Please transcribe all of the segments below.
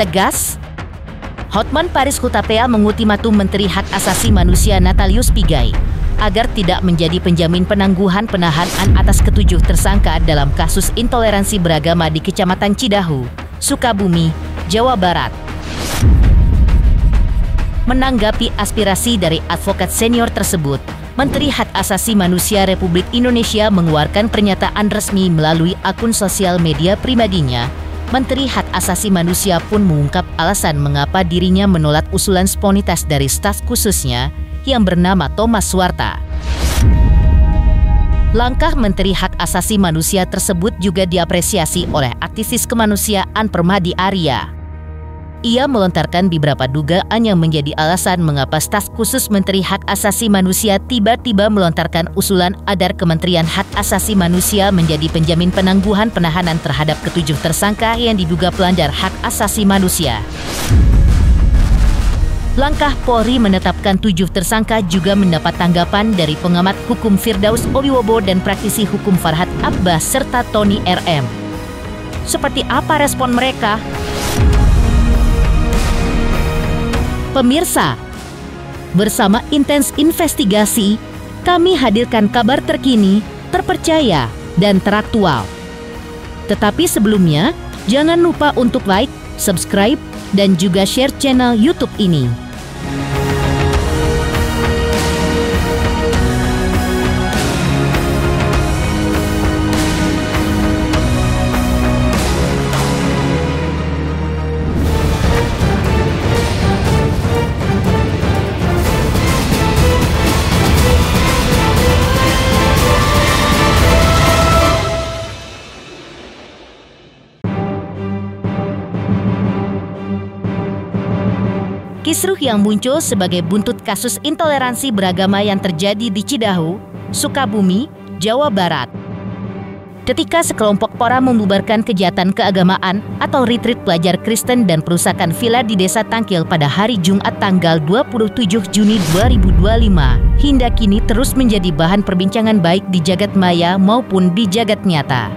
Tegas, Hotman Paris Hutapea mengultimatum Menteri Hak Asasi Manusia Natalius Pigai agar tidak menjadi penjamin penangguhan penahanan atas ketujuh tersangka dalam kasus intoleransi beragama di Kecamatan Cidahu, Sukabumi, Jawa Barat. Menanggapi aspirasi dari advokat senior tersebut, Menteri Hak Asasi Manusia Republik Indonesia mengeluarkan pernyataan resmi melalui akun sosial media pribadinya. Menteri Hak Asasi Manusia pun mengungkap alasan mengapa dirinya menolak usulan spontanitas dari staf khususnya yang bernama Thomas Suarta. Langkah Menteri Hak Asasi Manusia tersebut juga diapresiasi oleh aktivis kemanusiaan Permadi Arya. Ia melontarkan beberapa dugaan yang menjadi alasan mengapa staf khusus Menteri Hak Asasi Manusia tiba-tiba melontarkan usulan agar Kementerian Hak Asasi Manusia menjadi penjamin penangguhan penahanan terhadap ketujuh tersangka yang diduga pelanggar hak asasi manusia. Langkah Polri menetapkan 7 tersangka juga mendapat tanggapan dari pengamat hukum Firdaus Oliwobo dan praktisi hukum Farhad Abbas serta Tony RM. Seperti apa respon mereka? Pemirsa, bersama Intens Investigasi, kami hadirkan kabar terkini, terpercaya, dan teraktual. Tetapi sebelumnya, jangan lupa untuk like, subscribe, dan juga share channel YouTube ini. Kisruh yang muncul sebagai buntut kasus intoleransi beragama yang terjadi di Cidahu, Sukabumi, Jawa Barat. Ketika sekelompok orang membubarkan kegiatan keagamaan atau retreat pelajar Kristen dan perusakan villa di Desa Tangkil pada hari Jumat tanggal 27 Juni 2025, hingga kini terus menjadi bahan perbincangan baik di jagat maya maupun di jagat nyata.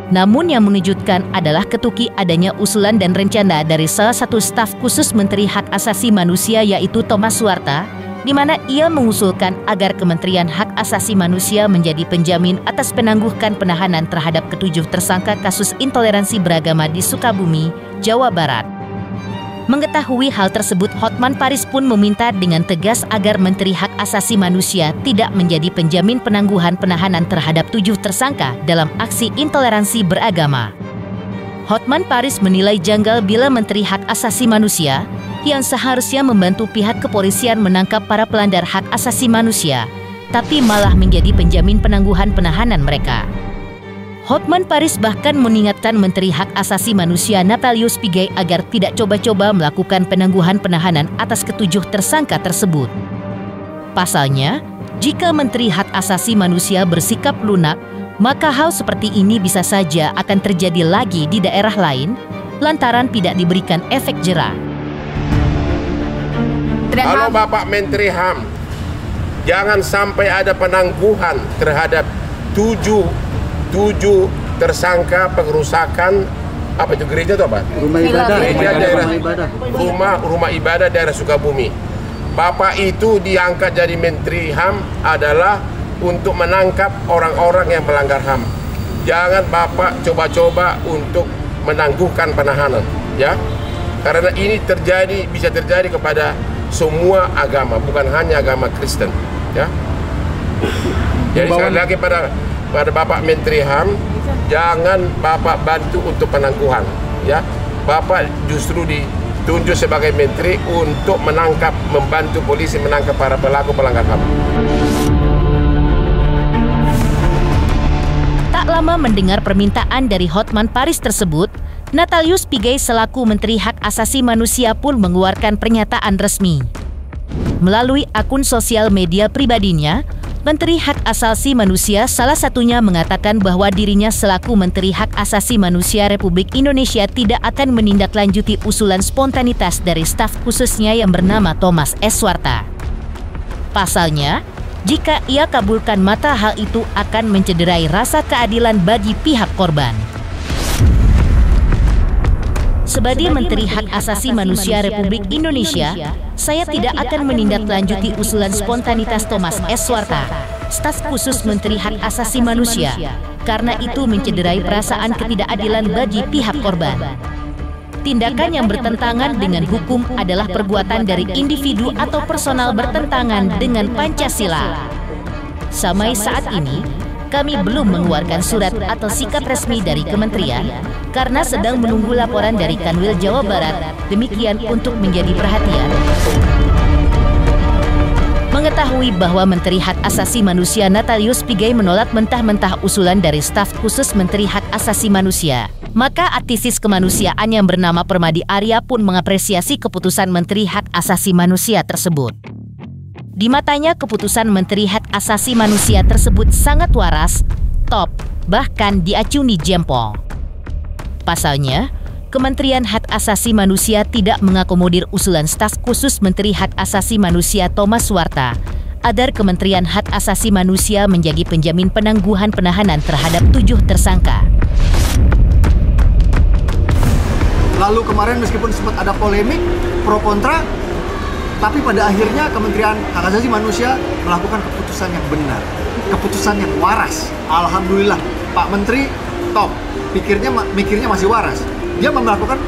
Namun yang mengejutkan adalah ketuki adanya usulan dan rencana dari salah satu staf khusus Menteri Hak Asasi Manusia yaitu Thomas Suarta, di mana ia mengusulkan agar Kementerian Hak Asasi Manusia menjadi penjamin atas penangguhan penahanan terhadap ketujuh tersangka kasus intoleransi beragama di Sukabumi, Jawa Barat. Mengetahui hal tersebut, Hotman Paris pun meminta dengan tegas agar Menteri Hak Asasi Manusia tidak menjadi penjamin penangguhan penahanan terhadap 7 tersangka dalam aksi intoleransi beragama. Hotman Paris menilai janggal bila Menteri Hak Asasi Manusia yang seharusnya membantu pihak kepolisian menangkap para pelanggar hak asasi manusia, tapi malah menjadi penjamin penangguhan penahanan mereka. Hotman Paris bahkan mengingatkan Menteri Hak Asasi Manusia Natalius Pigai agar tidak coba-coba melakukan penangguhan penahanan atas ketujuh tersangka tersebut. Pasalnya, jika Menteri Hak Asasi Manusia bersikap lunak, maka hal seperti ini bisa saja akan terjadi lagi di daerah lain, lantaran tidak diberikan efek jera. Halo Bapak Menteri HAM, jangan sampai ada penangguhan terhadap tujuh tersangka pengerusakan apa itu gereja atau apa? Rumah ibadah. Rumah ibadah daerah Sukabumi. Bapak itu diangkat jadi Menteri HAM adalah untuk menangkap orang-orang yang melanggar HAM. Jangan Bapak coba-coba untuk menangguhkan penahanan, ya. Karena ini bisa terjadi kepada semua agama, bukan hanya agama Kristen, ya. Jadi sekali lagi pada Bapak Menteri HAM, jangan Bapak bantu untuk penangguhan, ya. Bapak justru ditunjuk sebagai menteri untuk membantu polisi menangkap para pelaku pelanggar HAM. Tak lama mendengar permintaan dari Hotman Paris tersebut, Natalius Pigai selaku Menteri Hak Asasi Manusia pun mengeluarkan pernyataan resmi. Melalui akun sosial media pribadinya, Menteri Hak Asasi Manusia salah satunya mengatakan bahwa dirinya selaku Menteri Hak Asasi Manusia Republik Indonesia tidak akan menindaklanjuti usulan spontanitas dari staf khususnya yang bernama Thomas S. Suarta. Pasalnya, jika ia kabulkan maka hal itu akan mencederai rasa keadilan bagi pihak korban. Sebagai Menteri Hak Asasi Manusia Republik Indonesia, saya tidak akan menindaklanjuti usulan spontanitas Thomas S. Suarta, staf khusus Menteri Hak Asasi Manusia, karena itu mencederai perasaan ketidakadilan bagi pihak korban. Tindakan yang bertentangan dengan hukum adalah perbuatan dari individu atau personal bertentangan dengan Pancasila. Sampai saat ini, kami belum mengeluarkan surat atau sikap resmi dari kementerian karena sedang menunggu laporan dari Kanwil Jawa Barat. Demikian untuk menjadi perhatian. Mengetahui bahwa Menteri Hak Asasi Manusia Natalius Pigai menolak mentah-mentah usulan dari staf khusus Menteri Hak Asasi Manusia, maka aktivis kemanusiaan yang bernama Permadi Arya pun mengapresiasi keputusan Menteri Hak Asasi Manusia tersebut. Di matanya, keputusan Menteri Hak Asasi Manusia tersebut sangat waras, top, bahkan diacungi jempol. Pasalnya, Kementerian Hak Asasi Manusia tidak mengakomodir usulan staf khusus Menteri Hak Asasi Manusia Thomas Suarta agar Kementerian Hak Asasi Manusia menjadi penjamin penangguhan penahanan terhadap 7 tersangka. Lalu kemarin meskipun sempat ada polemik pro kontra, tapi pada akhirnya Kementerian Hak Asasi Manusia melakukan keputusan yang benar, keputusan yang waras. Alhamdulillah, Pak Menteri top, mikirnya masih waras. Dia melakukan,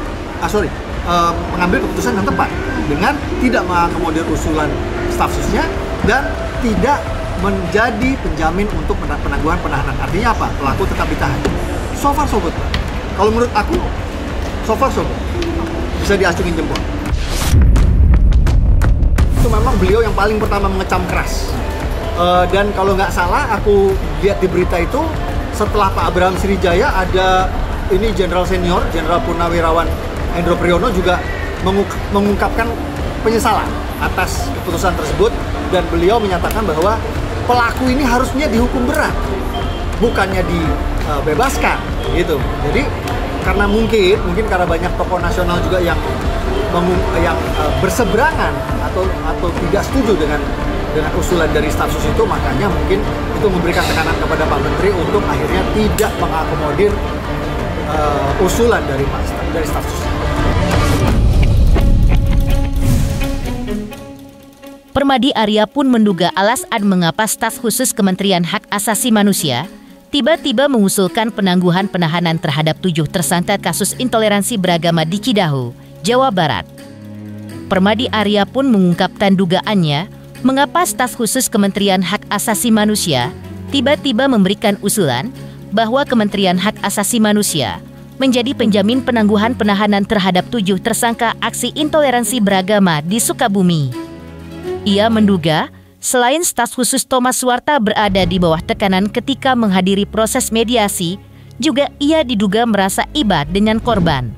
mengambil keputusan yang tepat dengan tidak mengakomodir usulan staf khususnya dan tidak menjadi penjamin untuk penangguhan penahanan. Artinya apa? Pelaku tetap ditahan. So far so good. Kalau menurut aku, so far so good. Bisa diacungin jempol. Itu memang beliau yang paling pertama mengecam keras. Dan kalau nggak salah, aku lihat di berita itu, setelah Pak Abraham Sriwijaya ada ini Jenderal Senior, Jenderal Purnawirawan Endro Priyono juga mengungkapkan penyesalan atas keputusan tersebut, dan beliau menyatakan bahwa pelaku ini harusnya dihukum berat, bukannya dibebaskan gitu. Jadi karena mungkin karena banyak tokoh nasional juga yang berseberangan atau tidak setuju dengan usulan dari staf khusus itu, makanya mungkin itu memberikan tekanan kepada Pak Menteri untuk akhirnya tidak mengakomodir usulan dari staf khusus. Permadi Arya pun menduga alasan mengapa staf khusus Kementerian Hak Asasi Manusia tiba-tiba mengusulkan penangguhan penahanan terhadap 7 tersangka kasus intoleransi beragama di Cidahu, Jawa Barat. Permadi Arya pun mengungkapkan dugaannya mengapa staf khusus Kementerian Hak Asasi Manusia tiba-tiba memberikan usulan bahwa Kementerian Hak Asasi Manusia menjadi penjamin penangguhan penahanan terhadap 7 tersangka aksi intoleransi beragama di Sukabumi. Ia menduga selain staf khusus Thomas Suarta berada di bawah tekanan ketika menghadiri proses mediasi, juga ia diduga merasa iba dengan korban.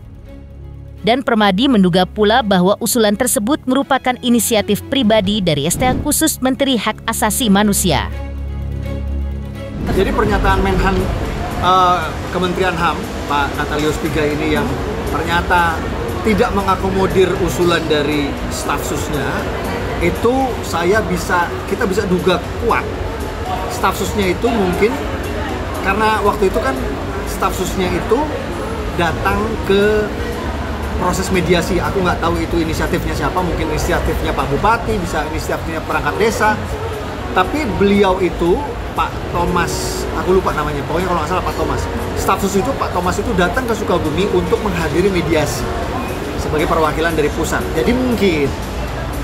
Dan Permadi menduga pula bahwa usulan tersebut merupakan inisiatif pribadi dari staf khusus Menteri Hak Asasi Manusia. Jadi pernyataan Menhan Kementerian HAM, Pak Natalius Pigai ini yang ternyata tidak mengakomodir usulan dari staf khususnya, itu kita bisa duga kuat staf khususnya itu mungkin karena waktu itu kan staf khususnya itu datang ke proses mediasi. Aku nggak tahu itu inisiatifnya siapa, mungkin inisiatifnya Pak Bupati, bisa inisiatifnya perangkat desa, tapi beliau itu Pak Thomas, aku lupa namanya, pokoknya kalau nggak salah Pak Thomas, staf khusus itu Pak Thomas itu datang ke Sukabumi untuk menghadiri mediasi sebagai perwakilan dari pusat. Jadi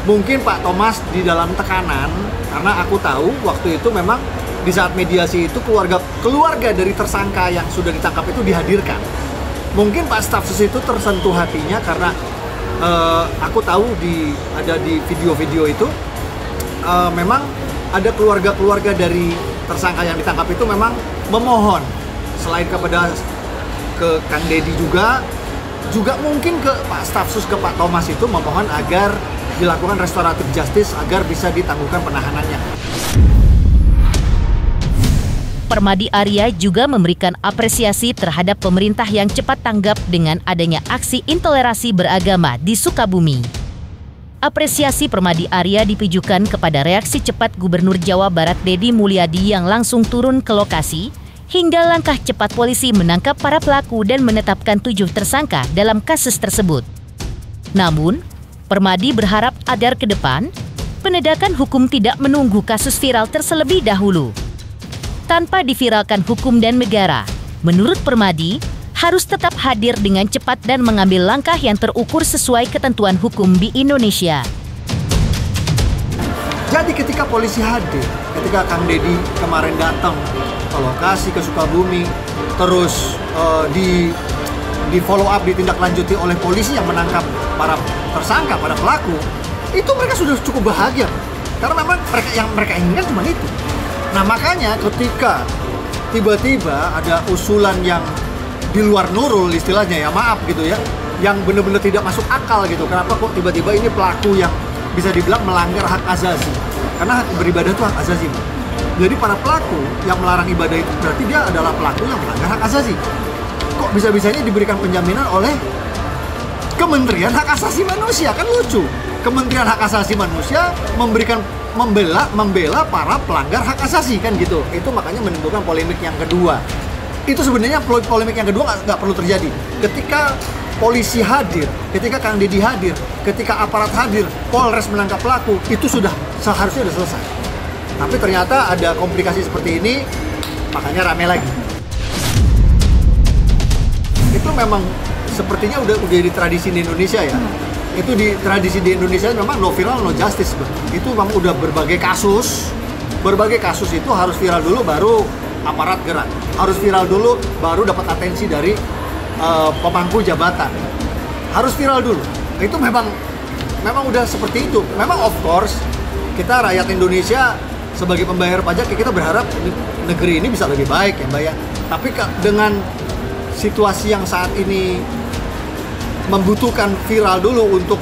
mungkin Pak Thomas di dalam tekanan, karena aku tahu waktu itu memang di saat mediasi itu keluarga dari tersangka yang sudah ditangkap itu dihadirkan. Mungkin Pak staf khusus itu tersentuh hatinya karena aku tahu ada di video-video itu memang ada keluarga-keluarga dari tersangka yang ditangkap itu memang memohon selain ke Kang Deddy juga mungkin ke Pak staf khusus, ke Pak Thomas itu memohon agar dilakukan restoratif justice agar bisa ditangguhkan penahanannya. Permadi Arya juga memberikan apresiasi terhadap pemerintah yang cepat tanggap dengan adanya aksi intoleransi beragama di Sukabumi. Apresiasi Permadi Arya ditujukan kepada reaksi cepat Gubernur Jawa Barat Deddy Mulyadi yang langsung turun ke lokasi hingga langkah cepat polisi menangkap para pelaku dan menetapkan 7 tersangka dalam kasus tersebut. Namun, Permadi berharap agar ke depan, penegakan hukum tidak menunggu kasus viral terlebih dahulu. Tanpa diviralkan hukum dan negara, menurut Permadi, harus tetap hadir dengan cepat dan mengambil langkah yang terukur sesuai ketentuan hukum di Indonesia. Jadi ketika polisi hadir, ketika Kang Deddy kemarin datang ke lokasi ke Sukabumi, terus di follow up, ditindaklanjuti oleh polisi yang menangkap para tersangka, para pelaku, itu mereka sudah cukup bahagia. Karena memang mereka inginkan cuma itu. Nah makanya ketika tiba-tiba ada usulan yang di luar nurul istilahnya, ya maaf gitu ya, yang benar-benar tidak masuk akal gitu. Kenapa kok tiba-tiba ini pelaku yang bisa dibilang melanggar hak asasi? Karena hak beribadah itu hak asasi. Jadi para pelaku yang melarang ibadah itu berarti dia adalah pelaku yang melanggar hak asasi. Kok bisa-bisanya diberikan penjaminan oleh Kementerian Hak Asasi Manusia? Kan lucu. Kementerian Hak Asasi Manusia membela para pelanggar hak asasi, kan gitu. Itu makanya menimbulkan polemik yang kedua. Itu sebenarnya polemik yang kedua nggak perlu terjadi. Ketika polisi hadir, ketika Kang Deddy hadir, ketika aparat hadir, Polres menangkap pelaku, itu seharusnya sudah selesai. Tapi ternyata ada komplikasi seperti ini, makanya rame lagi. Itu memang sepertinya udah jadi tradisi di Indonesia ya. Itu tradisi di Indonesia memang no viral no justice, Bang. Itu memang udah berbagai kasus itu harus viral dulu baru aparat gerak. Harus viral dulu baru dapat atensi dari pemangku jabatan. Harus viral dulu. Itu memang udah seperti itu. Memang of course kita rakyat Indonesia sebagai pembayar pajak kita berharap negeri ini bisa lebih baik ya, Mbak ya. Tapi dengan situasi yang saat ini membutuhkan viral dulu untuk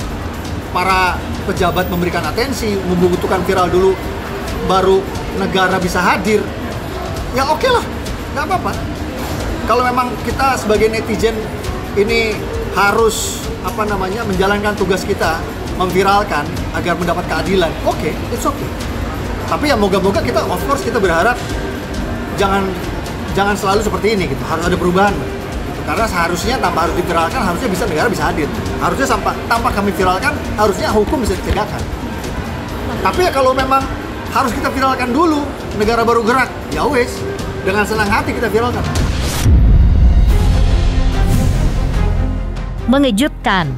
para pejabat memberikan atensi, membutuhkan viral dulu baru negara bisa hadir, ya oke lah, nggak apa-apa. Kalau memang kita sebagai netizen ini harus menjalankan tugas kita, memviralkan agar mendapat keadilan, oke, it's okay. Tapi ya moga-moga kita, of course kita berharap jangan selalu seperti ini gitu, harus ada perubahan. Karena seharusnya tanpa harus diviralkan, harusnya negara bisa hadir. Harusnya tanpa kami viralkan, harusnya hukum bisa ditegakkan. Tapi ya kalau memang harus kita viralkan dulu, negara baru gerak, ya wes, dengan senang hati kita viralkan. Mengejutkan.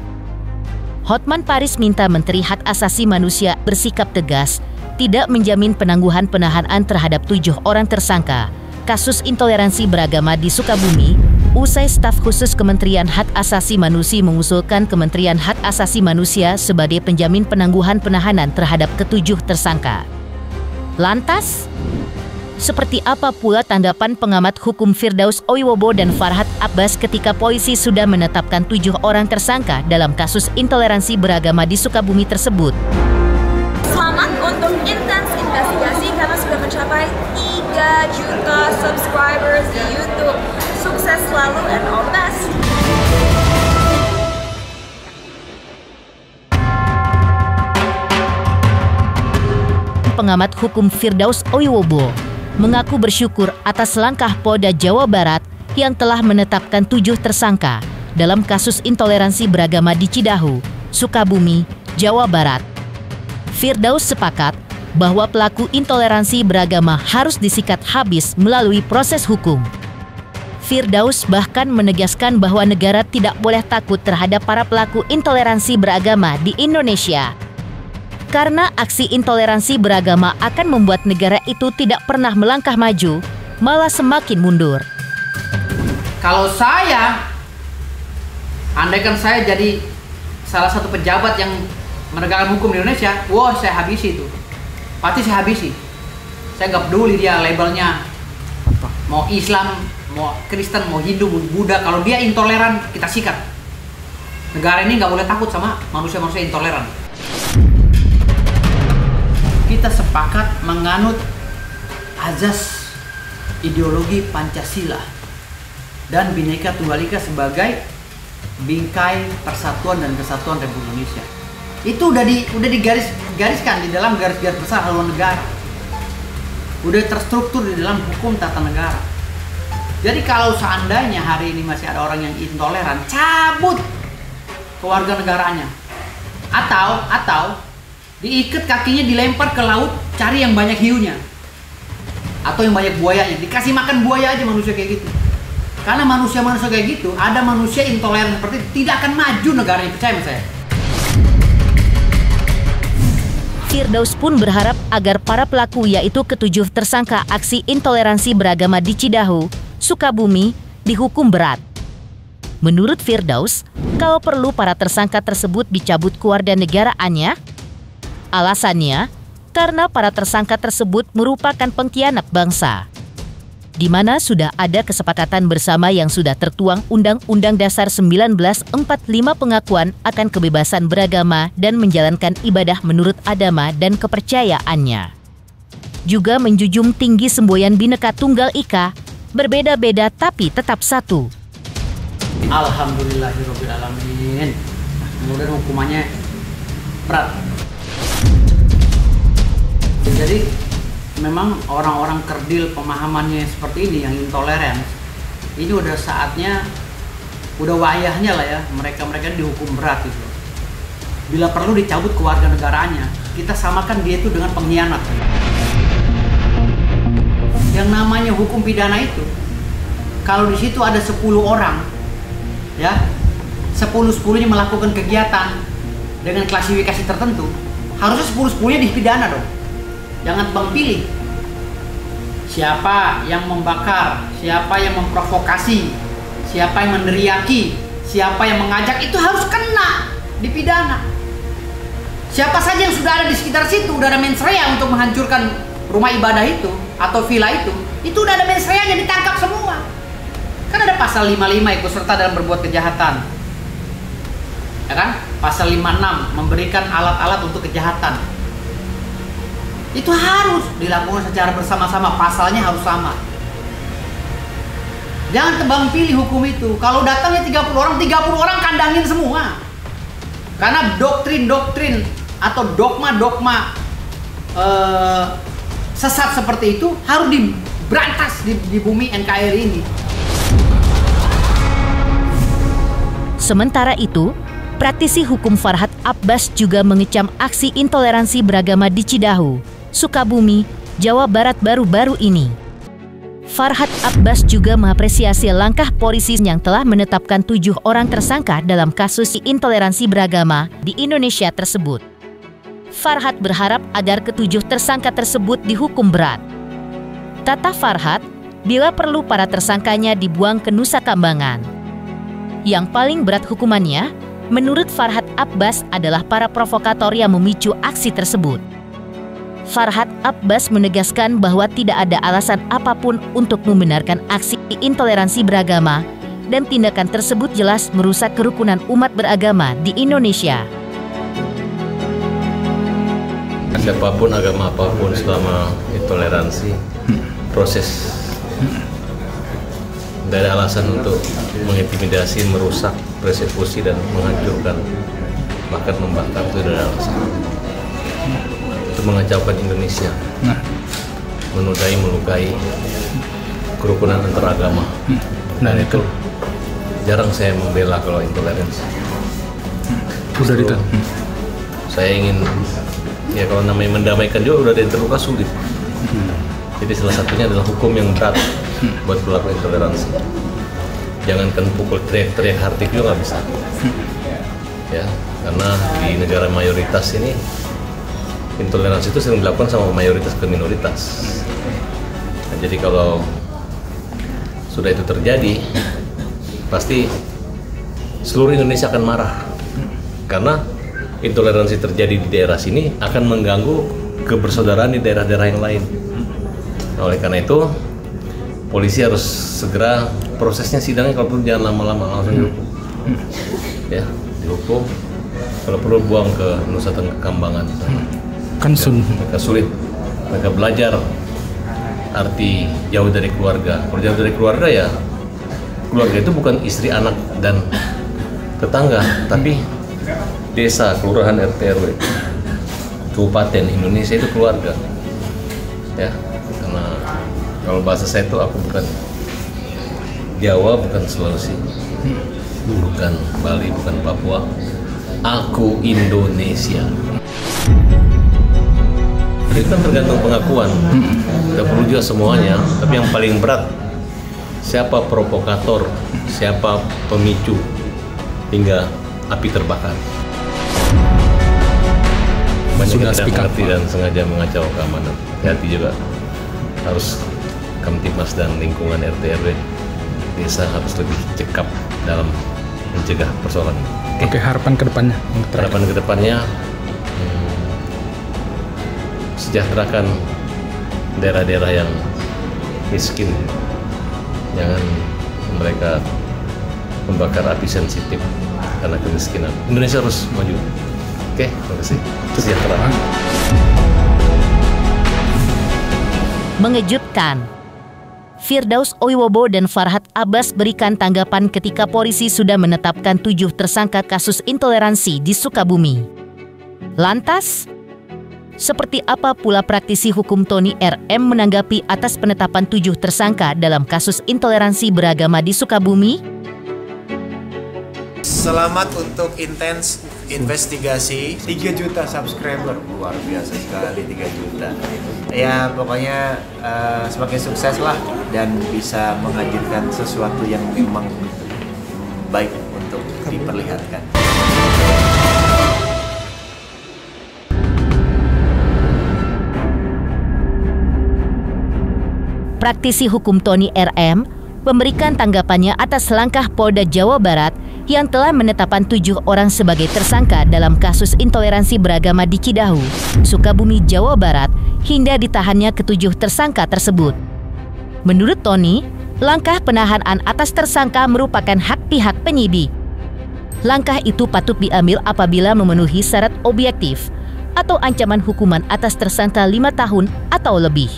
Hotman Paris minta Menteri Hak Asasi Manusia bersikap tegas, tidak menjamin penangguhan penahanan terhadap 7 orang tersangka kasus intoleransi beragama di Sukabumi, usai staf khusus Kementerian Hak Asasi Manusia mengusulkan Kementerian Hak Asasi Manusia sebagai penjamin penangguhan penahanan terhadap ke-7 tersangka. Lantas, seperti apa pula tanggapan pengamat hukum Firdaus Oiwobo dan Farhad Abbas ketika polisi sudah menetapkan 7 orang tersangka dalam kasus intoleransi beragama di Sukabumi tersebut? Selamat untuk intens investigasi karena sudah mencapai 3 juta subscribers di YouTube. Sukses selalu and all the best. Pengamat hukum Firdaus Oiwobo mengaku bersyukur atas langkah Polda Jawa Barat yang telah menetapkan 7 tersangka dalam kasus intoleransi beragama di Cidahu, Sukabumi, Jawa Barat. Firdaus sepakat bahwa pelaku intoleransi beragama harus disikat habis melalui proses hukum. Firdaus bahkan menegaskan bahwa negara tidak boleh takut terhadap para pelaku intoleransi beragama di Indonesia. Karena aksi intoleransi beragama akan membuat negara itu tidak pernah melangkah maju, malah semakin mundur. Kalau andaikan saya jadi salah satu pejabat yang menegakkan hukum di Indonesia, wah saya habisi itu. Pasti saya habisi. Saya nggak peduli dia labelnya mau Islam, mau Kristen, mau Hindu, mau Buddha. Kalau dia intoleran, kita sikat. Negara ini nggak boleh takut sama manusia-manusia intoleran. Kita sepakat menganut azas ideologi Pancasila dan Bhinneka Tunggal Ika sebagai bingkai persatuan dan kesatuan Republik Indonesia. Itu udah digariskan di dalam garis-garis besar haluan negara. Udah terstruktur di dalam hukum tata negara. Jadi kalau seandainya hari ini masih ada orang yang intoleran, cabut kewarganegaraannya. Atau diikat kakinya, dilempar ke laut, cari yang banyak hiunya. Atau yang banyak buayanya, dikasih makan buaya aja manusia kayak gitu. Karena manusia-manusia kayak gitu, ada manusia intoleran seperti itu, tidak akan maju negaranya, percaya sama saya. Firdaus pun berharap agar para pelaku, yaitu ketujuh tersangka aksi intoleransi beragama di Cidahu, Sukabumi, dihukum berat. Menurut Firdaus, kalau perlu para tersangka tersebut dicabut kewarganegaraannya. Alasannya, karena para tersangka tersebut merupakan pengkhianat bangsa, di mana sudah ada kesepakatan bersama yang sudah tertuang Undang-Undang Dasar 1945 pengakuan akan kebebasan beragama dan menjalankan ibadah menurut agama dan kepercayaannya. Juga menjunjung tinggi semboyan Bhinneka Tunggal Ika, berbeda-beda tapi tetap satu. Alhamdulillahirrahmanirrahim. Kemudian hukumannya berat. Jadi memang orang-orang kerdil pemahamannya seperti ini yang intoleran, ini udah saatnya, udah wayahnya lah ya, mereka dihukum berat itu. Bila perlu dicabut kewarganegaraannya, kita samakan dia itu dengan pengkhianat. Yang namanya hukum pidana itu, kalau di situ ada 10 orang, ya, 10-10-nya melakukan kegiatan dengan klasifikasi tertentu, harusnya 10-10-nya dipidana dong. Jangan tebang pilih. Siapa yang membakar, siapa yang memprovokasi, siapa yang meneriaki, siapa yang mengajak, itu harus kena dipidana. Siapa saja yang sudah ada di sekitar situ, udah ada mens rea untuk menghancurkan rumah ibadah itu atau villa itu udah ada mens rea-nya, ditangkap semua. Kan ada pasal 55 ikut serta dalam berbuat kejahatan. Ya kan? Pasal 56 memberikan alat-alat untuk kejahatan. Itu harus dilakukan secara bersama-sama, pasalnya harus sama. Jangan tebang pilih hukum itu. Kalau datangnya 30 orang kandangin semua. Karena doktrin-doktrin atau dogma-dogma sesat seperti itu harus diberantas di bumi NKRI ini. Sementara itu, praktisi hukum Farhad Abbas juga mengecam aksi intoleransi beragama di Cidahu, Sukabumi, Jawa Barat baru-baru ini. Farhad Abbas juga mengapresiasi langkah polisi yang telah menetapkan 7 orang tersangka dalam kasus intoleransi beragama di Indonesia tersebut. Farhad berharap agar ketujuh tersangka tersebut dihukum berat. Kata Farhad, bila perlu para tersangkanya dibuang ke Nusa Kambangan. Yang paling berat hukumannya, menurut Farhad Abbas adalah para provokator yang memicu aksi tersebut. Farhad Abbas menegaskan bahwa tidak ada alasan apapun untuk membenarkan aksi intoleransi beragama dan tindakan tersebut jelas merusak kerukunan umat beragama di Indonesia. Siapapun, agama apapun, selama intoleransi, proses, tidak ada alasan untuk mengintimidasi, merusak, persekusi, dan menghancurkan, bahkan membakar, itu tidak ada alasan. Itu mengacaukan Indonesia, menodai, melukai kerukunan antar agama. Dan itu jarang saya membela kalau intoleransi. Justru saya ingin, ya kalau namanya mendamaikan juga udah ada yang terluka sulit. Jadi salah satunya adalah hukum yang berat buat pelaku intoleransi. Jangankan pukul, teriak-teriak, hardik juga nggak bisa. Ya, karena di negara mayoritas ini intoleransi itu sering dilakukan sama mayoritas ke minoritas. Nah, jadi kalau sudah itu terjadi, pasti seluruh Indonesia akan marah. Karena intoleransi terjadi di daerah sini akan mengganggu kebersaudaraan di daerah-daerah yang lain. Nah, oleh karena itu, polisi harus segera, prosesnya sidangnya kalau perlu jangan lama-lama, langsung dihukum. Ya, dihukum. Kalau perlu buang ke Nusa Kambangan. Kan mereka sulit, mereka belajar arti jauh dari keluarga. Kalau jauh dari keluarga, ya keluarga itu bukan istri, anak, dan tetangga, tapi desa, kelurahan, RT, RW, kabupaten, Indonesia itu keluarga. Ya, karena kalau bahasa saya itu aku bukan Jawa bukan Sulawesi, bukan Bali, bukan Papua. Aku Indonesia. Itu kan tergantung pengakuan. Tidak perlu juga semuanya, tapi yang paling berat siapa provokator, siapa pemicu hingga api terbakar. Banyak yang tidak mengerti dan sengaja mengacau keamanan. Hati juga harus Kamtibmas dan lingkungan RT RW desa harus lebih cekap dalam mencegah persoalan ini. Oke, harapan kedepannya? Harapan kedepannya sejahterakan daerah-daerah yang miskin, jangan mereka membakar api sensitif karena kemiskinan. Indonesia harus maju. Oke, terima kasih. Sejahtera. Mengejutkan. Firdaus Oiwobo dan Farhad Abbas berikan tanggapan ketika polisi sudah menetapkan 7 tersangka kasus intoleransi di Sukabumi. Lantas, seperti apa pula praktisi hukum Tony RM menanggapi atas penetapan 7 tersangka dalam kasus intoleransi beragama di Sukabumi? Selamat untuk intens investigasi. 3 juta subscriber, luar biasa sekali 3 juta. Ya pokoknya semakin sukses lah dan bisa menghadirkan sesuatu yang memang baik untuk diperlihatkan. Praktisi hukum Tony RM memberikan tanggapannya atas langkah Polda Jawa Barat yang telah menetapkan 7 orang sebagai tersangka dalam kasus intoleransi beragama di Cidahu, Sukabumi, Jawa Barat, hingga ditahannya ke-7 tersangka tersebut. Menurut Tony, langkah penahanan atas tersangka merupakan hak pihak penyidik. Langkah itu patut diambil apabila memenuhi syarat objektif atau ancaman hukuman atas tersangka 5 tahun atau lebih.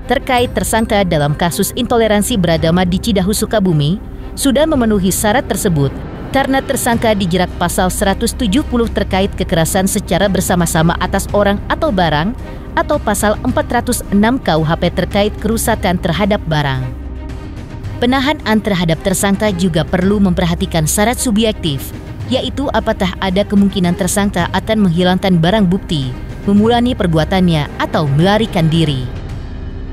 Terkait tersangka dalam kasus intoleransi beragama di Cidahu, Sukabumi, sudah memenuhi syarat tersebut karena tersangka dijerat pasal 170 terkait kekerasan secara bersama-sama atas orang atau barang atau pasal 406 KUHP terkait kerusakan terhadap barang. Penahanan terhadap tersangka juga perlu memperhatikan syarat subjektif, yaitu apakah ada kemungkinan tersangka akan menghilangkan barang bukti, mengulangi perbuatannya atau melarikan diri.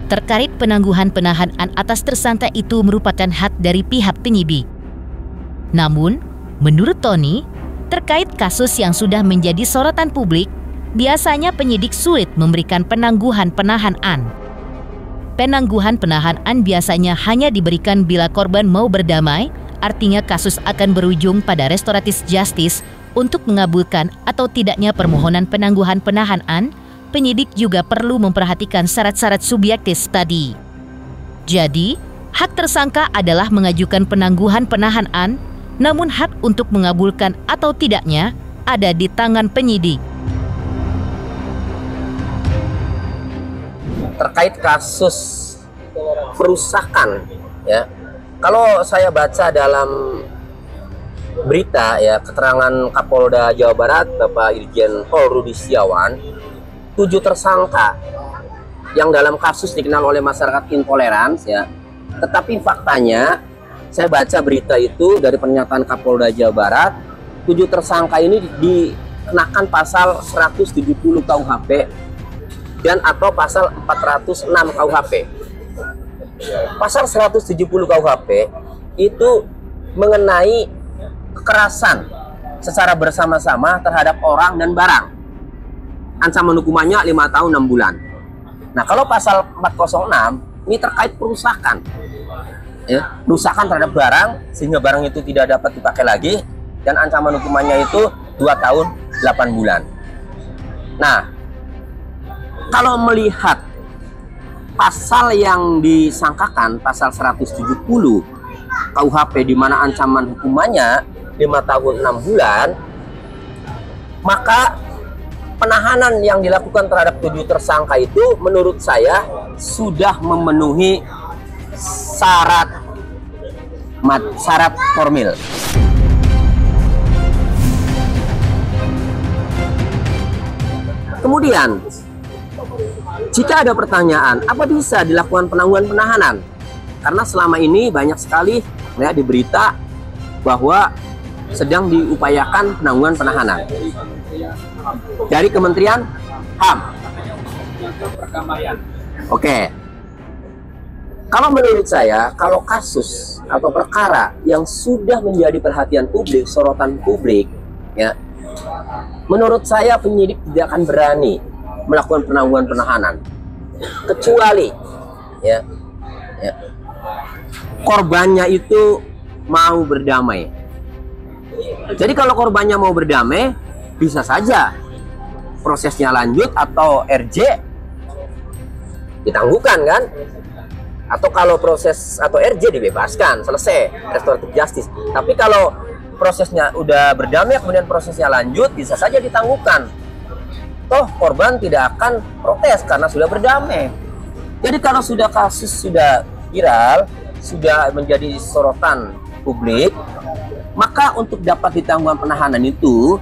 Terkait penangguhan penahanan atas tersangka itu merupakan hak dari pihak penyidik. Namun, menurut Tony, terkait kasus yang sudah menjadi sorotan publik, biasanya penyidik sulit memberikan penangguhan penahanan. Penangguhan penahanan biasanya hanya diberikan bila korban mau berdamai, artinya kasus akan berujung pada restoratif justice untuk mengabulkan atau tidaknya permohonan penangguhan penahanan. Penyidik juga perlu memperhatikan syarat-syarat subjektif tadi. Jadi, hak tersangka adalah mengajukan penangguhan penahanan, namun hak untuk mengabulkan atau tidaknya ada di tangan penyidik. Terkait kasus perusakan, ya, kalau saya baca dalam berita, ya, keterangan Kapolda Jawa Barat, Bapak Irjen Pol Rudi Setiawan, 7 tersangka yang dalam kasus dikenal oleh masyarakat intoleran, ya. Tetapi faktanya saya baca berita itu dari pernyataan Kapolda Jawa Barat, 7 tersangka ini dikenakan pasal 170 KUHP dan atau pasal 406 KUHP. Pasal 170 KUHP itu mengenai kekerasan secara bersama-sama terhadap orang dan barang. Ancaman hukumannya 5 tahun 6 bulan. Nah, kalau pasal 406 ini terkait perusakan, ya, perusakan terhadap barang sehingga barang itu tidak dapat dipakai lagi, dan ancaman hukumannya itu 2 tahun 8 bulan. Nah, kalau melihat pasal yang disangkakan, pasal 170 KUHP di mana ancaman hukumannya 5 tahun 6 bulan, maka penahanan yang dilakukan terhadap 7 tersangka itu menurut saya sudah memenuhi syarat formil. Kemudian, jika ada pertanyaan, apa bisa dilakukan penangguhan penahanan? Karena selama ini banyak sekali ya di berita bahwa sedang diupayakan penangguhan penahanan dari Kementerian HAM. Oke. Kalau menurut saya, kalau kasus atau perkara yang sudah menjadi perhatian publik, sorotan publik, ya, menurut saya penyidik tidak akan berani melakukan penangguhan penahanan, kecuali ya, korbannya itu mau berdamai. Jadi kalau korbannya mau berdamai, bisa saja prosesnya lanjut atau RJ ditangguhkan kan? Atau kalau proses atau RJ dibebaskan, selesai, restoratif justice. Tapi kalau prosesnya udah berdamai, kemudian prosesnya lanjut, bisa saja ditangguhkan. Toh korban tidak akan protes karena sudah berdamai. Jadi kalau sudah kasus sudah viral, sudah menjadi sorotan publik, maka untuk dapat ditangguhkan penahanan itu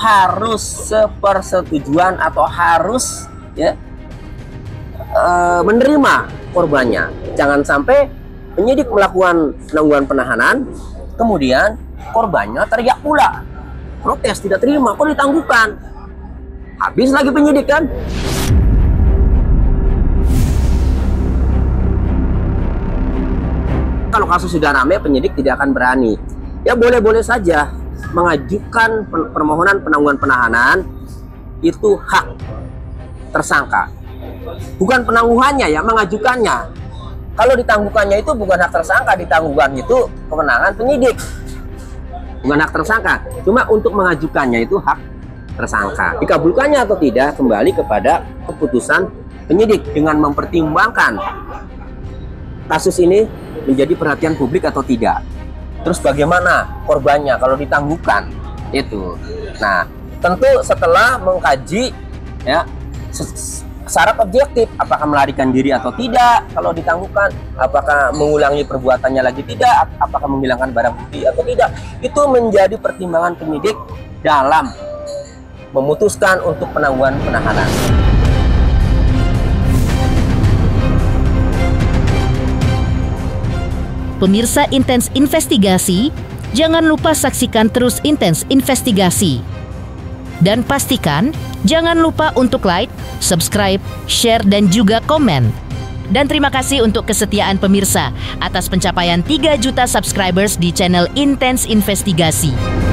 harus sepersetujuan atau harus ya menerima korbannya. Jangan sampai penyidik melakukan penangguhan penahanan, kemudian korbannya teriak pula, protes tidak terima, kok ditangguhkan, habis lagi penyidik kan. Kalau kasus sudah ramai, penyidik tidak akan berani. Ya boleh-boleh saja mengajukan permohonan penangguhan penahanan, itu hak tersangka. Bukan penangguhannya ya, mengajukannya. Kalau ditangguhkannya itu bukan hak tersangka, ditangguhkan itu kewenangan penyidik. Bukan hak tersangka, cuma untuk mengajukannya itu hak tersangka. Dikabulkannya atau tidak kembali kepada keputusan penyidik dengan mempertimbangkan kasus ini menjadi perhatian publik atau tidak. Terus bagaimana korbannya kalau ditangguhkan itu. Nah, tentu setelah mengkaji ya syarat objektif, apakah melarikan diri atau tidak kalau ditangguhkan, apakah mengulangi perbuatannya lagi tidak, apakah menghilangkan barang bukti atau tidak, itu menjadi pertimbangan penyidik dalam memutuskan untuk penangguhan penahanan. Pemirsa Intens Investigasi, jangan lupa saksikan terus Intens Investigasi. Dan pastikan jangan lupa untuk like, subscribe, share, dan juga komen. Dan terima kasih untuk kesetiaan pemirsa atas pencapaian 3 juta subscribers di channel Intens Investigasi.